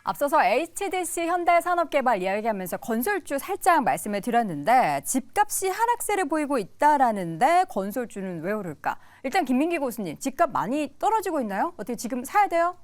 앞서서 HDC 현대산업개발 이야기하면서 건설주 살짝 말씀을 드렸는데 집값이 하락세를 보이고 있다라는데 건설주는 왜 오를까? 일단 김민기 교수님, 집값 많이 떨어지고 있나요? 어떻게 지금 사야 돼요?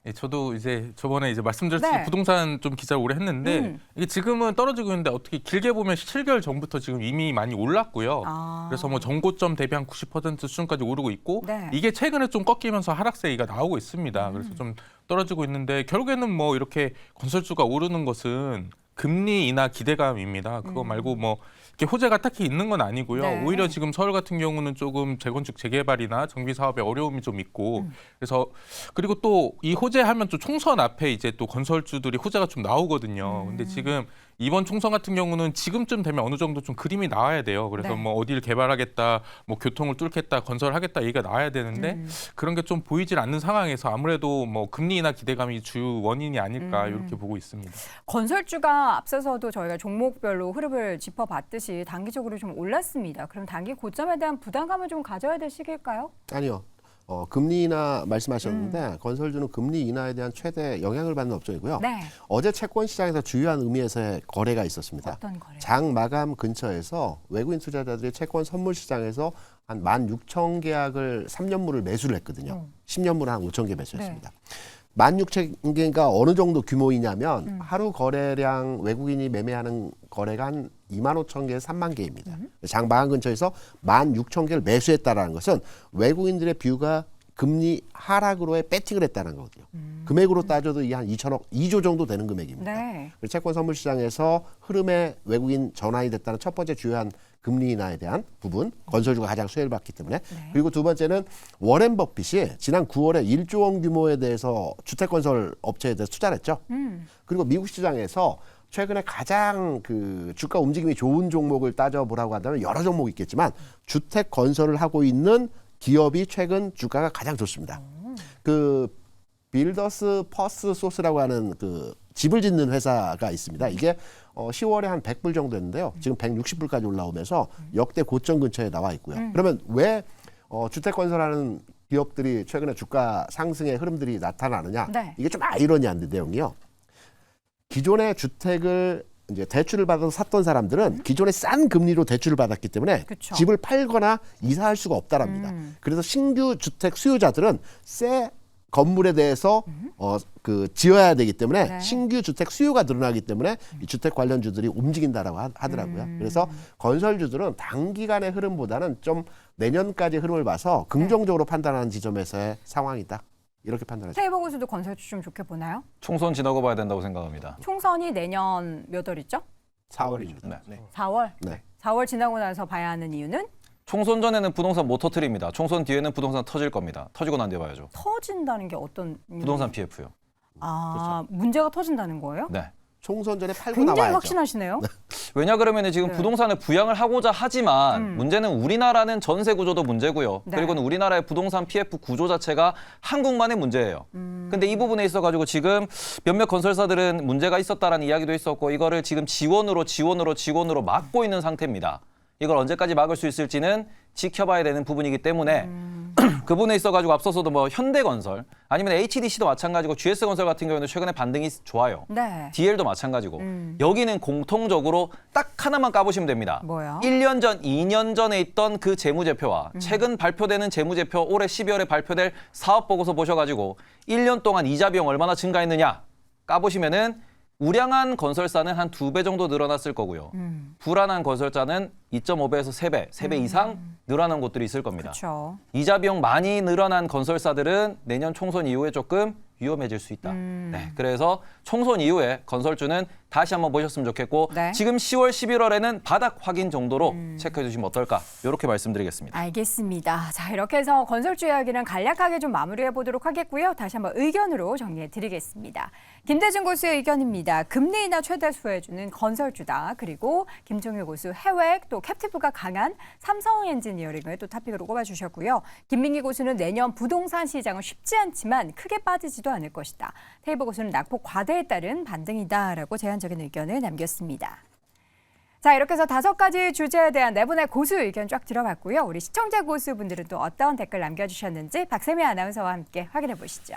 예, 저도 이제 저번에 말씀드렸듯이 네. 부동산 좀 기사를 오래 했는데 이게 지금은 떨어지고 있는데 어떻게 길게 보면 7개월 전부터 지금 이미 많이 올랐고요. 그래서 뭐 전고점 대비 한 90% 수준까지 오르고 있고 네. 이게 최근에 좀 꺾이면서 하락세가 나오고 있습니다. 그래서 좀 떨어지고 있는데 결국에는 뭐 이렇게 건설주가 오르는 것은 금리 인하 기대감입니다. 그거 말고 뭐 이렇게 호재가 딱히 있는 건 아니고요. 네. 오히려 지금 서울 같은 경우는 조금 재건축 재개발이나 정비 사업에 어려움이 좀 있고 그래서 그리고 또 이 호재 하면 또 총선 앞에 이제 또 건설주들이 호재가 좀 나오거든요. 근데 지금 이번 총선 같은 경우는 지금쯤 되면 어느 정도 좀 그림이 나와야 돼요. 그래서 네. 뭐 어디를 개발하겠다, 뭐 교통을 뚫겠다, 건설하겠다 얘기가 나와야 되는데 그런 게 좀 보이질 않는 상황에서 아무래도 뭐 금리 인하 기대감이 주 원인이 아닐까 이렇게 보고 있습니다. 건설주가 앞서서도 저희가 종목별로 흐름을 짚어봤듯이 단기적으로 좀 올랐습니다. 그럼 단기 고점에 대한 부담감을 좀 가져야 될 시기일까요? 아니요. 금리 인하 말씀하셨는데 건설주는 금리 인하에 대한 최대 영향을 받는 업종이고요. 네. 어제 채권 시장에서 주요한 의미에서의 거래가 있었습니다. 어떤 거래요? 장 마감 근처에서 외국인 투자자들이 채권 선물 시장에서 한 16,000계약을 3년물을 매수를 했거든요. 10년물을 한 5,000개 매수했습니다. 16,000개가 어느 정도 규모이냐면 하루 거래량 외국인이 매매하는 거래가 한 25,000개에서 3만 개입니다. 장 마감 근처에서 16,000개를 매수했다는 것은 외국인들의 뷰가 금리 하락으로의 배팅을 했다는 거거든요. 금액으로 따져도 이게 한 2천억, 2조 정도 되는 금액입니다. 네. 채권 선물 시장에서 흐름에 외국인 전환이 됐다는 첫 번째 주요한 금리 인하에 대한 부분, 건설주가 가장 수혜를 받기 때문에. 그리고 두 번째는 워렌 버핏이 지난 9월에 1조 원 규모에 대해서 주택건설 업체에 대해서 투자를 했죠. 그리고 미국 시장에서 최근에 가장 그 주가 움직임이 좋은 종목을 따져보라고 한다면 여러 종목이 있겠지만 주택 건설을 하고 있는 기업이 최근 주가가 가장 좋습니다. 그 빌더스 퍼스 소스라고 하는 그 집을 짓는 회사가 있습니다. 이게 10월에 한 100불 정도 했는데요. 지금 160불까지 올라오면서 역대 고점 근처에 나와 있고요. 그러면 왜 주택 건설하는 기업들이 최근에 주가 상승의 흐름들이 나타나느냐? 네. 이게 좀 아이러니한 내용이요. 기존의 주택을 이제 대출을 받아서 샀던 사람들은 기존에 싼 금리로 대출을 받았기 때문에 그쵸. 집을 팔거나 이사할 수가 없다랍니다. 그래서 신규 주택 수요자들은 새 건물에 대해서 지어야 되기 때문에 네. 신규 주택 수요가 늘어나기 때문에 이 주택 관련주들이 움직인다라고 하더라고요. 그래서 건설주들은 단기간의 흐름보다는 좀 내년까지 흐름을 봐서 긍정적으로 판단하는 지점에서의 상황이다. 이렇게 판단하죠. 세이버 고수도 건설주 좀 좋게 보나요? 총선 지나고 봐야 된다고 생각합니다. 총선이 내년 몇 월이죠? 4월입니다. 네. 4월? 네. 4월 지나고 나서 봐야 하는 이유는? 총선 전에는 부동산 못 터뜨립니다. 총선 뒤에는 부동산 터질 겁니다. 터지고 난 뒤에 봐야죠. 터진다는 게 어떤 부동산 PF요. 문제가 터진다는 거예요? 네. 총선 전에 팔고 굉장히 나와야죠. 확신하시네요. 왜냐 그러면 지금 네. 부동산을 부양을 하고자 하지만 문제는 우리나라는 전세 구조도 문제고요. 네. 그리고는 우리나라의 부동산 PF 구조 자체가 한국만의 문제예요. 근데 이 부분에 있어 가지고 지금 몇몇 건설사들은 문제가 있었다라는 이야기도 있었고 이거를 지금 지원으로 막고 있는 상태입니다. 이걸 언제까지 막을 수 있을지는 지켜봐야 되는 부분이기 때문에 그 부분에 있어가지고 앞서서도 뭐 현대건설 아니면 HDC도 마찬가지고 GS건설 같은 경우는 최근에 반등이 좋아요. 네. DL도 마찬가지고 여기는 공통적으로 딱 하나만 까보시면 됩니다. 뭐요? 1년 전, 2년 전에 있던 그 재무제표와 최근 발표되는 재무제표 올해 12월에 발표될 사업보고서 보셔가지고 1년 동안 이자 비용 얼마나 증가했느냐 까보시면은 우량한 건설사는 한 2배 정도 늘어났을 거고요. 불안한 건설사는 2.5배에서 3배 이상 늘어난 곳들이 있을 겁니다. 그렇죠. 이자 비용 많이 늘어난 건설사들은 내년 총선 이후에 조금 위험해질 수 있다. 네, 그래서 총선 이후에 건설주는 다시 한번 보셨으면 좋겠고 네. 지금 10월, 11월에는 바닥 확인 정도로 체크해 주시면 어떨까 이렇게 말씀드리겠습니다. 알겠습니다. 자, 이렇게 해서 건설주 이야기는 간략하게 좀 마무리해 보도록 하겠고요. 다시 한번 의견으로 정리해 드리겠습니다. 김대중 고수의 의견입니다. 금리 인하 최대 수혜주는 건설주다. 그리고 김종효 고수 해외 또 캡티브가 강한 삼성 엔지니어링을 또 토픽으로 꼽아주셨고요. 김민기 고수는 내년 부동산 시장은 쉽지 않지만 크게 빠지지도 않을 것이다. 테이버 고수는 낙폭 과대에 따른 반등이다라고 제한적인 의견을 남겼습니다. 자, 이렇게 해서 5가지 주제에 대한 네 분의 고수 의견 쫙 들어봤고요. 우리 시청자 고수분들은 또 어떤 댓글 남겨주셨는지 박세미 아나운서와 함께 확인해 보시죠.